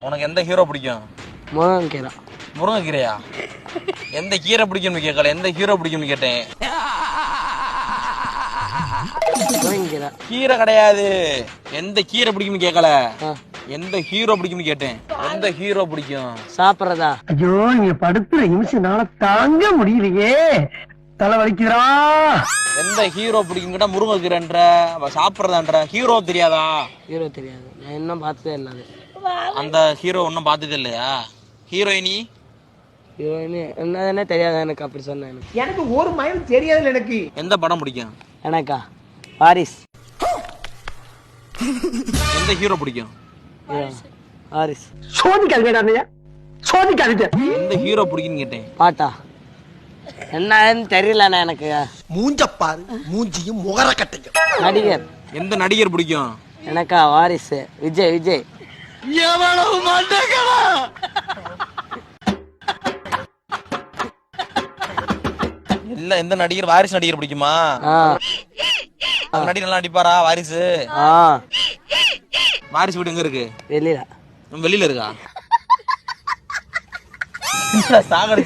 உனக்கு எந்த ஹீரோ பிடிக்கும்? முருங்கீரை. முருங்கைக்கீரையா? எந்த கீரை பிடிக்கும்னு கேட்கல, எந்த ஹீரோ பிடிக்கும்னு கேட்டேன். முருங்கீரை. கீரை கிடையாது, எந்த கீரை பிடிக்கும்னு கேட்கல, எந்த ஹீரோ பிடிக்கும்னு கேட்டேன். எந்த ஹீரோ பிடிக்கும்? சாப்பிட்றதா? ஐயோ நீங்க படுத்துற நிமிஷம்னால தாங்க முடியலையே, தலை வலிக்குதுடா. எந்த ஹீரோ பிடிக்கும் கேட்டா முருங்கைக்கீரைன்ற, சாப்பிட்றதான்ற. ஹீரோ தெரியாதா? ஹீரோ தெரியாது, நான் இன்னும் பார்த்ததே இல்லை. அது அந்த ஹீரோ ஒன்றும் பார்த்தது இல்லையா? ஹீரோயினி ஹீரோயினி என்னதுன்னே தெரியாது எனக்கு. அப்படி சொன்னேன். எனக்கு ஒரு மயம் தெரியாதுல்ல எனக்கு. எந்த படம் பிடிக்கும்? எனக்கா வாரிஸ். எந்த ஹீரோ பிடிக்கும்? வாரிஸ். சோதிக்காதீங்க, சோதிக்காதீங்க. எந்த ஹீரோ பிடிக்குன்னு கேட்டேன். பாட்டா என்னன்னு தெரியலண்ணா எனக்கு. மூஞ்சப்பாரு, மூஞ்சியும் முகர கட்டையும். நடிகர். எந்த நடிகர் பிடிக்கும்? எனக்கா வாரிசு. விஜய். விஜய். எவ்வளவு மாட்டேங்களா? இல்ல, எந்த நடிகர்? வாரிசு நடிகர் பிடிக்குமா? அந்த நடிகர் நல்லா நடிப்பாரா வாரிசு? வாரிசு வீடு எங்க இருக்கு? வெளியில. வெளியில இருக்கா? சாகடிச்சு